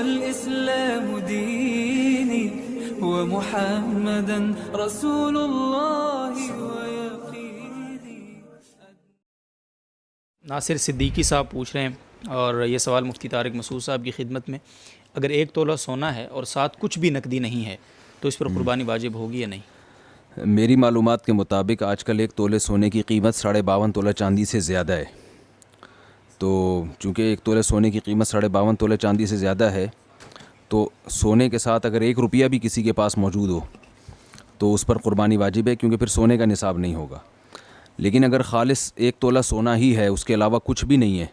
والإسلام ديني ومحمدا رسول الله ويقيني. ناصر صدیقی صاحب پوچھ رہے ہیں اور یہ سوال مفتی طارق مسعود صاحب کی خدمت میں، اگر 1 تولہ سونا ہے اور ساتھ کچھ بھی نقدی نہیں ہے تو اس پر قربانی واجب ہوگی یا نہیں؟ میری معلومات کے مطابق آج کل 1 تولے سونے کی قیمت 52.5 تولہ چاندی سے زیادہ ہے. تو چونکہ 1 تولے سونے کی قیمت 52.5 تولہ چاندی سے زیادہ ہے تو سونے کے ساتھ اگر 1 روپیہ بھی کسی کے پاس موجود ہو تو اس پر قربانی واجب ہے، کیونکہ پھر سونے کا نصاب نہیں ہوگا. لیکن اگر خالص 1 تولہ سونا ہی ہے، اس کے علاوہ کچھ بھی نہیں ہے،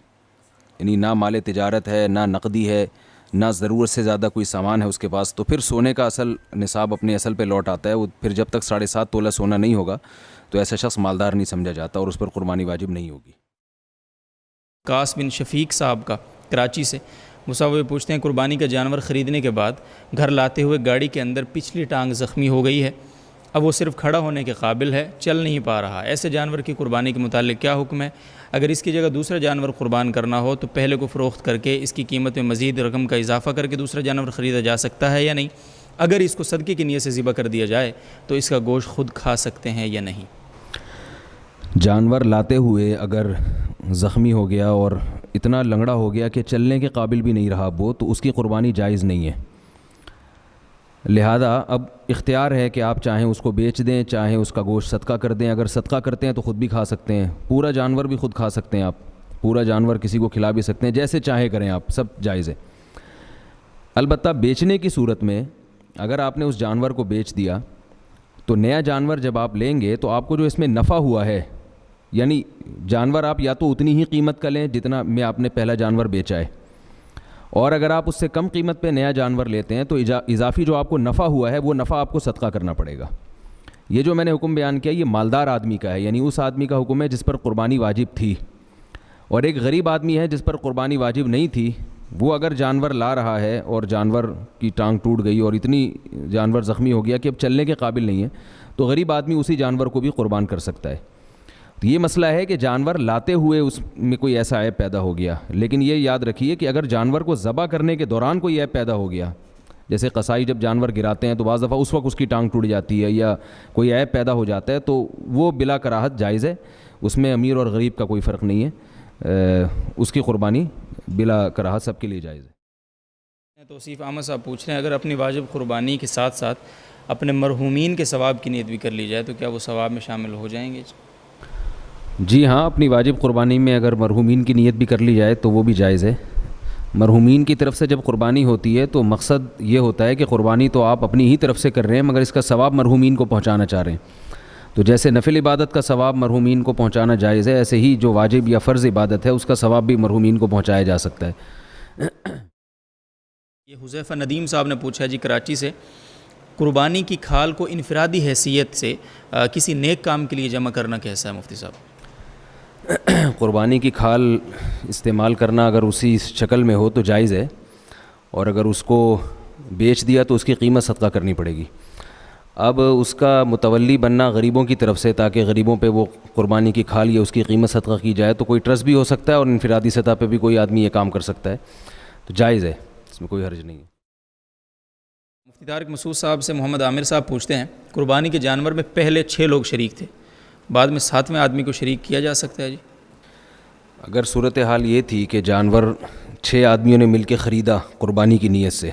یعنی نہ مال تجارت ہے، نہ نقدی ہے، نہ ضرورت سے زیادہ کوئی سامان ہے اس کے پاس، تو پھر سونے کا اصل نصاب اپنے اصل پہ لوٹ آتا ہے. وہ پھر جب تک 7.5 تولہ سونا نہیں ہوگا تو ایسا شخص مالدار نہیں سمجھا جاتا اور اس پر قربانی واجب نہیں ہوگی. قاس بن شفیق صاحب کا کراچی سے مساوی پوچھتے ہیں، قربانی کا جانور خریدنے کے بعد گھر لاتے ہوئے گاڑی کے اندر پچھلی ٹانگ زخمی ہو گئی ہے، اب وہ صرف کھڑا ہونے کے قابل ہے، چل نہیں پا رہا، ایسے جانور کی قربانی کے متعلق کیا حکم ہے؟ اگر اس کی جگہ دوسرا جانور قربان کرنا ہو تو پہلے کو فروخت کر کے اس کی قیمت میں مزید رقم کا اضافہ کر کے دوسرا جانور خریدا جا سکتا ہے یا نہیں؟ اگر اس کو صدقے کی نیت سے ذبح کر دیا جائے تو اس کا گوشت خود کھا سکتے ہیں یا نہیں؟ جانور لاتے ہوئے اگر زخمی ہو گیا اور اتنا لنگڑا ہو گیا کہ چلنے کے قابل بھی نہیں رہا وہ، تو اس کی قربانی جائز نہیں ہے. لہذا اب اختیار ہے کہ آپ چاہیں اس کو بیچ دیں، چاہیں اس کا گوشت صدقہ کر دیں. اگر صدقہ کرتے ہیں تو خود بھی کھا سکتے ہیں، پورا جانور بھی خود کھا سکتے ہیں، آپ پورا جانور کسی کو کھلا بھی سکتے ہیں، جیسے چاہے کریں آپ، سب جائز ہے. البتہ بیچنے کی صورت میں اگر آپ نے اس جانور کو بیچ دیا تو نیا جانور جب آپ لیں گے تو آپ کو جو اس میں نفع ہوا ہے، یعنی جانور آپ یا تو اتنی ہی قیمت کا لیں جتنا میں آپ نے پہلا جانور بیچا ہے، اور اگر آپ اس سے کم قیمت پہ نیا جانور لیتے ہیں تو اضافی جو آپ کو نفع ہوا ہے وہ نفع آپ کو صدقہ کرنا پڑے گا. یہ جو میں نے حکم بیان کیا یہ مالدار آدمی کا ہے، یعنی اس آدمی کا حکم ہے جس پر قربانی واجب تھی. اور ایک غریب آدمی ہے جس پر قربانی واجب نہیں تھی، وہ اگر جانور لا رہا ہے اور جانور کی ٹانگ ٹوٹ گئی اور اتنی جانور زخمی ہو گیا کہ اب چلنے کے قابل نہیں ہے، تو غریب آدمی اسی جانور کو بھی قربان کر سکتا ہے. تو یہ مسئلہ ہے کہ جانور لاتے ہوئے اس میں کوئی ایسا عیب پیدا ہو گیا، لیکن یہ یاد رکھیے کہ اگر جانور کو ذبح کرنے کے دوران کوئی عیب پیدا ہو گیا، جیسے قصائی جب جانور گراتے ہیں تو بعض دفعہ اس وقت اس کی ٹانگ ٹوٹ جاتی ہے یا کوئی عیب پیدا ہو جاتا ہے، تو وہ بلا کراہت جائز ہے، اس میں امیر اور غریب کا کوئی فرق نہیں ہے، اس کی قربانی بلا کراہت سب کے لیے جائز ہے. توصیف احمد صاحب پوچھ رہے ہیں، اگر اپنی واجب قربانی کے ساتھ ساتھ اپنے مرحومین کے ثواب کی نیت بھی کر لی جائے تو کیا وہ ثواب میں شامل ہو جائیں گے؟ جی ہاں، اپنی واجب قربانی میں اگر مرحومین کی نیت بھی کر لی جائے تو وہ بھی جائز ہے. مرحومین کی طرف سے جب قربانی ہوتی ہے تو مقصد یہ ہوتا ہے کہ قربانی تو آپ اپنی ہی طرف سے کر رہے ہیں مگر اس کا ثواب مرحومین کو پہنچانا چاہ رہے ہیں. تو جیسے نفل عبادت کا ثواب مرحومین کو پہنچانا جائز ہے، ایسے ہی جو واجب یا فرض عبادت ہے اس کا ثواب بھی مرحومین کو پہنچایا جا سکتا ہے. یہ حذیفہ ندیم صاحب نے پوچھا جی کراچی سے، قربانی کی کھال کو انفرادی حیثیت سے کسی نیک کام کے لیے جمع کرنا کیسا ہے مفتی صاحب؟ قربانی کی کھال استعمال کرنا اگر اسی شکل میں ہو تو جائز ہے، اور اگر اس کو بیچ دیا تو اس کی قیمت صدقہ کرنی پڑے گی. اب اس کا متولی بننا غریبوں کی طرف سے تاکہ غریبوں پہ وہ قربانی کی کھال یا اس کی قیمت صدقہ کی جائے، تو کوئی ٹرسٹ بھی ہو سکتا ہے اور انفرادی سطح پہ بھی کوئی آدمی یہ کام کر سکتا ہے، تو جائز ہے، اس میں کوئی حرج نہیں ہے. مفتی طارق مسعود صاحب سے محمد عامر صاحب پوچھتے ہیں، قربانی کے جانور میں پہلے 6 لوگ شریک تھے، بعد میں 7ویں آدمی کو شریک کیا جا سکتا ہے جی؟ اگر صورتحال یہ تھی کہ جانور 6 آدمیوں نے مل کے خریدا قربانی کی نیت سے،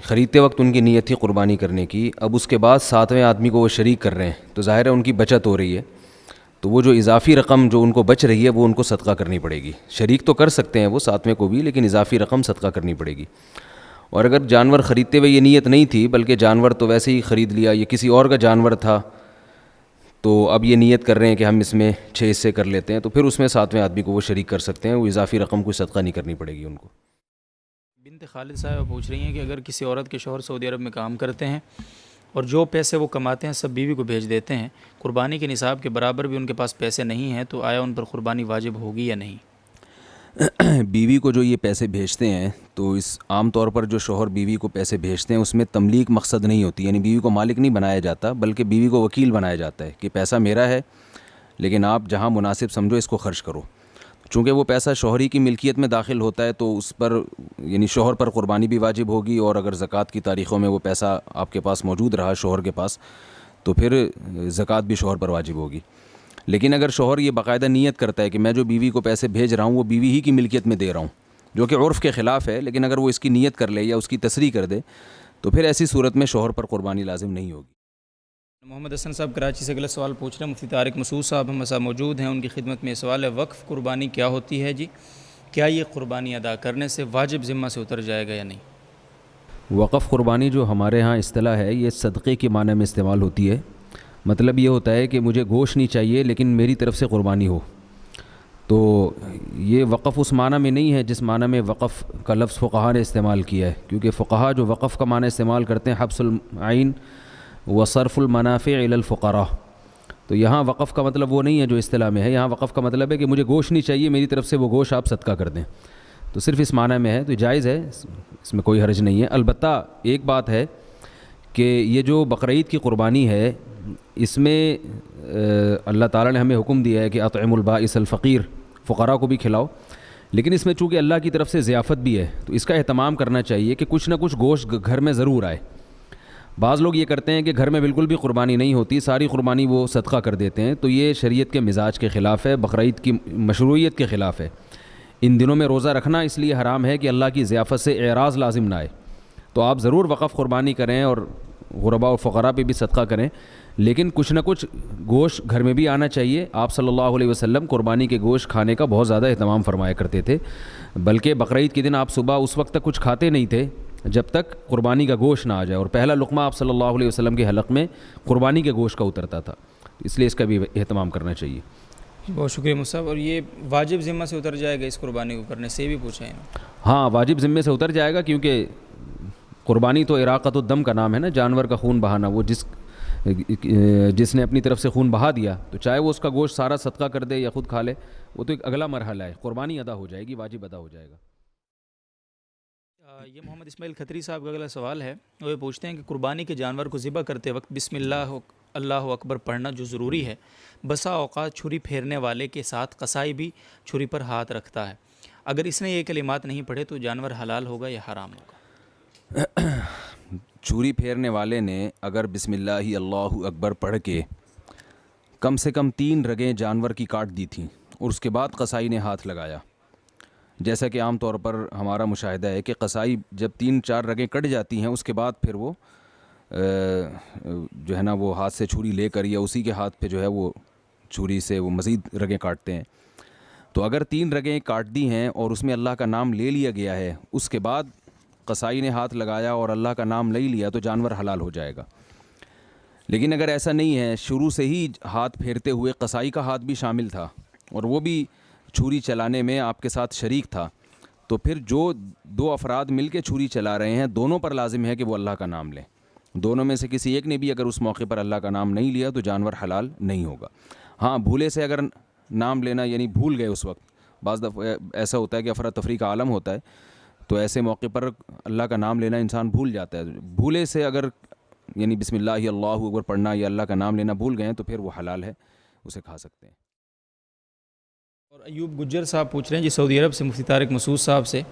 خریدتے وقت ان کی نیت تھی قربانی کرنے کی، اب اس کے بعد 7ویں آدمی کو وہ شریک کر رہے ہیں تو ظاہر ہے ان کی بچت ہو رہی ہے، تو وہ جو اضافی رقم جو ان کو بچ رہی ہے وہ ان کو صدقہ کرنی پڑے گی. شریک تو کر سکتے ہیں وہ 7ویں کو بھی، لیکن اضافی رقم صدقہ کرنی پڑے گی. اور اگر جانور خریدتے ہوئے یہ نیت نہیں تھی بلکہ جانور تو ویسے ہی خرید لیا، یہ کسی اور کا جانور تھا، تو اب یہ نیت کر رہے ہیں کہ ہم اس میں 6 حصے کر لیتے ہیں، تو پھر اس میں 7ویں آدمی کو وہ شریک کر سکتے ہیں، وہ اضافی رقم کوئی صدقہ نہیں کرنی پڑے گی ان کو. بنت خالد صاحب پوچھ رہی ہیں کہ اگر کسی عورت کے شوہر سعودی عرب میں کام کرتے ہیں اور جو پیسے وہ کماتے ہیں سب بیوی کو بھیج دیتے ہیں، قربانی کے نصاب کے برابر بھی ان کے پاس پیسے نہیں ہیں، تو آیا ان پر قربانی واجب ہوگی یا نہیں؟ بیوی کو جو یہ پیسے بھیجتے ہیں تو اس عام طور پر جو شوہر بیوی کو پیسے بھیجتے ہیں اس میں تملیک مقصد نہیں ہوتی، یعنی بیوی کو مالک نہیں بنایا جاتا بلکہ بیوی کو وکیل بنایا جاتا ہے کہ پیسہ میرا ہے لیکن آپ جہاں مناسب سمجھو اس کو خرچ کرو. چونکہ وہ پیسہ شوہری کی ملکیت میں داخل ہوتا ہے تو اس پر یعنی شوہر پر قربانی بھی واجب ہوگی، اور اگر زکوٰۃ کی تاریخوں میں وہ پیسہ آپ کے پاس موجود رہا شوہر کے پاس تو پھر زکوٰۃ بھی شوہر پر واجب ہوگی۔ لیکن اگر شوہر یہ باقاعدہ نیت کرتا ہے کہ میں جو بیوی کو پیسے بھیج رہا ہوں وہ بیوی ہی کی ملکیت میں دے رہا ہوں، جو کہ عرف کے خلاف ہے، لیکن اگر وہ اس کی نیت کر لے یا اس کی تصریح کر دے تو پھر ایسی صورت میں شوہر پر قربانی لازم نہیں ہوگی۔ محمد حسن صاحب کراچی سے اگلا سوال پوچھ رہے ہیں، مفتی طارق مسعود صاحب ہم ساتھ موجود ہیں، ان کی خدمت میں یہ سوال ہے، وقف قربانی کیا ہوتی ہے جی؟ کیا یہ قربانی ادا کرنے سے واجب ذمہ سے اتر جائے گا یا نہیں؟ وقف قربانی جو ہمارے ہاں اصطلاح ہے یہ صدقے کے معنی میں استعمال ہوتی ہے۔ مطلب یہ ہوتا ہے کہ مجھے گوشت نہیں چاہیے لیکن میری طرف سے قربانی ہو، تو یہ وقف اس معنی میں نہیں ہے جس معنی میں وقف کا لفظ فقہا نے استعمال کیا ہے، کیونکہ فقہا جو وقف کا معنی استعمال کرتے ہیں حبس العین وصرف المنافع الی الفقراء، تو یہاں وقف کا مطلب وہ نہیں ہے جو اصطلاح میں ہے، یہاں وقف کا مطلب ہے کہ مجھے گوشت نہیں چاہیے، میری طرف سے وہ گوشت آپ صدقہ کر دیں، تو صرف اس معنی میں ہے، تو جائز ہے، اس میں کوئی حرج نہیں ہے۔ البتہ ایک بات ہے کہ یہ جو بقرعید کی قربانی ہے اس میں اللہ تعالیٰ نے ہمیں حکم دیا ہے کہ اطعموا البائس الفقیر، فقراء کو بھی کھلاؤ، لیکن اس میں چونکہ اللہ کی طرف سے ضیافت بھی ہے تو اس کا اہتمام کرنا چاہیے کہ کچھ نہ کچھ گوشت گھر میں ضرور آئے۔ بعض لوگ یہ کرتے ہیں کہ گھر میں بالکل بھی قربانی نہیں ہوتی، ساری قربانی وہ صدقہ کر دیتے ہیں، تو یہ شریعت کے مزاج کے خلاف ہے، بقرعید کی مشروعیت کے خلاف ہے۔ ان دنوں میں روزہ رکھنا اس لیے حرام ہے کہ اللہ کی ضیافت سے اعراض لازم نہ آئے، تو آپ ضرور وقف قربانی کریں اور غرباء و فقراء پہ بھی صدقہ کریں، لیکن کچھ نہ کچھ گوشت گھر میں بھی آنا چاہیے۔ آپ صلی اللہ علیہ وسلم قربانی کے گوشت کھانے کا بہت زیادہ اہتمام فرمایا کرتے تھے، بلکہ بقرعید کے دن آپ صبح اس وقت تک کچھ کھاتے نہیں تھے جب تک قربانی کا گوشت نہ آ جائے، اور پہلا لقمہ آپ صلی اللہ علیہ وسلم کے حلق میں قربانی کے گوشت کا اترتا تھا، اس لیے اس کا بھی اہتمام کرنا چاہیے۔ بہت شکریہ مصعب۔ اور یہ واجب ذمہ سے اتر جائے گا اس قربانی کو کرنے سے بھی پوچھا ہے؟ ہاں واجب ذمے سے اتر جائے گا، کیونکہ قربانی تو اراقۃ الدم کا نام ہے نا، جانور کا خون بہانا، وہ جس نے اپنی طرف سے خون بہا دیا تو چاہے وہ اس کا گوشت سارا صدقہ کر دے یا خود کھا لے، وہ تو ایک اگلا مرحلہ ہے، قربانی ادا ہو جائے گی، واجب ادا ہو جائے گا۔ یہ محمد اسماعیل کھتری صاحب کا اگلا سوال ہے، وہ یہ پوچھتے ہیں کہ قربانی کے جانور کو ذبح کرتے وقت بسم اللہ اکبر پڑھنا جو ضروری ہے، بسا اوقات چھری پھیرنے والے کے ساتھ قصائی بھی چھری پر ہاتھ رکھتا ہے، اگر اس نے یہ کلمات نہیں پڑھے تو جانور حلال ہوگا یا حرام ہوگا؟ چھری پھیرنے والے نے اگر بسم اللہ اکبر پڑھ کے کم سے کم 3 رگیں جانور کی کاٹ دی تھیں اور اس کے بعد قصائی نے ہاتھ لگایا، جیسا کہ عام طور پر ہمارا مشاہدہ ہے کہ قصائی جب 3-4 رگیں کٹ جاتی ہیں اس کے بعد پھر وہ جو ہے نا وہ ہاتھ سے چھری لے کر یا اسی کے ہاتھ پہ جو ہے وہ چھری سے وہ مزید رگیں کاٹتے ہیں، تو اگر 3 رگیں کاٹ دی ہیں اور اس میں اللہ کا نام لے لیا گیا ہے، اس کے بعد قصائی نے ہاتھ لگایا اور اللہ کا نام نہیں لیا تو جانور حلال ہو جائے گا۔ لیکن اگر ایسا نہیں ہے، شروع سے ہی ہاتھ پھیرتے ہوئے قصائی کا ہاتھ بھی شامل تھا اور وہ بھی چھری چلانے میں آپ کے ساتھ شریک تھا، تو پھر جو 2 افراد مل کے چھری چلا رہے ہیں دونوں پر لازم ہے کہ وہ اللہ کا نام لیں، دونوں میں سے کسی ایک نے بھی اگر اس موقع پر اللہ کا نام نہیں لیا تو جانور حلال نہیں ہوگا۔ ہاں بھولے سے اگر نام لینا یعنی بھول گئے، اس وقت بعض دفعہ ایسا ہوتا ہے کہ افراتفری کا عالم ہوتا ہے، تو ایسے موقع پر اللہ کا نام لینا انسان بھول جاتا ہے، بھولے سے اگر یعنی بسم اللہ اکبر پڑھنا یا اللہ کا نام لینا بھول گئے ہیں تو پھر وہ حلال ہے، اسے کھا سکتے ہیں۔ اور ایوب گجر صاحب پوچھ رہے ہیں جی سعودی عرب سے مفتی طارق مسعود صاحب سے،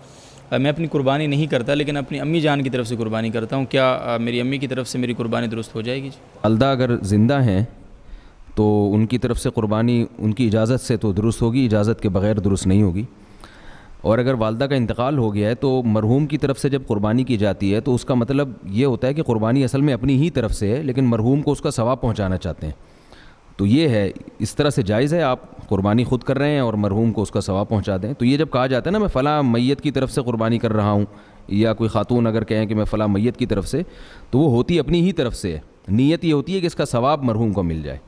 میں اپنی قربانی نہیں کرتا لیکن اپنی امی جان کی طرف سے قربانی کرتا ہوں، کیا میری امی کی طرف سے میری قربانی درست ہو جائے گی جی؟ والدہ اگر زندہ ہیں تو ان کی طرف سے قربانی ان کی اجازت سے تو درست ہوگی، اجازت کے بغیر درست نہیں ہوگی، اور اگر والدہ کا انتقال ہو گیا ہے تو مرحوم کی طرف سے جب قربانی کی جاتی ہے تو اس کا مطلب یہ ہوتا ہے کہ قربانی اصل میں اپنی ہی طرف سے ہے لیکن مرحوم کو اس کا ثواب پہنچانا چاہتے ہیں، تو یہ ہے، اس طرح سے جائز ہے، آپ قربانی خود کر رہے ہیں اور مرحوم کو اس کا ثواب پہنچا دیں۔ تو یہ جب کہا جاتا ہے نا میں فلاں میت کی طرف سے قربانی کر رہا ہوں، یا کوئی خاتون اگر کہیں کہ میں فلاں میت کی طرف سے، تو وہ ہوتی اپنی ہی طرف سے ہے، نیت یہ ہوتی ہے کہ اس کا ثواب مرحوم کو مل جائے،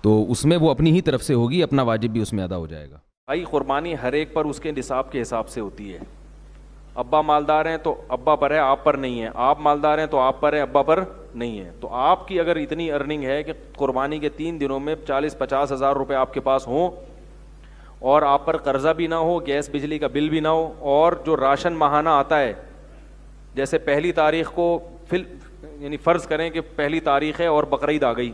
تو اس میں وہ اپنی ہی طرف سے ہوگی، اپنا واجب بھی اس میں ادا ہو جائے گا۔ بھائی قربانی ہر ایک پر اس کے نصاب کے حساب سے ہوتی ہے، ابا مالدار ہیں تو ابا پر ہے، آپ پر نہیں ہے، آپ مالدار ہیں تو آپ پر ہے، ابا پر نہیں ہے، تو آپ کی اگر اتنی ارننگ ہے کہ قربانی کے 3 دنوں میں 40-50 ہزار روپے آپ کے پاس ہوں اور آپ پر قرضہ بھی نہ ہو، گیس بجلی کا بل بھی نہ ہو، اور جو راشن ماہانہ آتا ہے جیسے 1 تاریخ کو یعنی فرض کریں کہ 1 تاریخ ہے اور بقرعید آ گئی،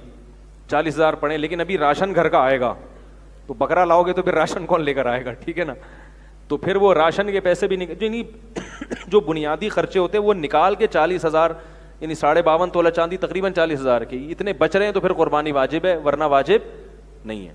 40 ہزار پڑیں، لیکن ابھی راشن گھر کا آئے گا تو بکرا لاؤ گے تو پھر راشن کون لے کر آئے گا, ٹھیک ہے نا. تو پھر وہ راشن کے پیسے بھی جو بنیادی خرچے ہوتے ہیں وہ نکال کے 40,000 یعنی 52.5 تولہ چاندی تقریباً 40,000 کی اتنے بچ رہے ہیں, تو پھر قربانی واجب ہے, ورنہ واجب نہیں ہے.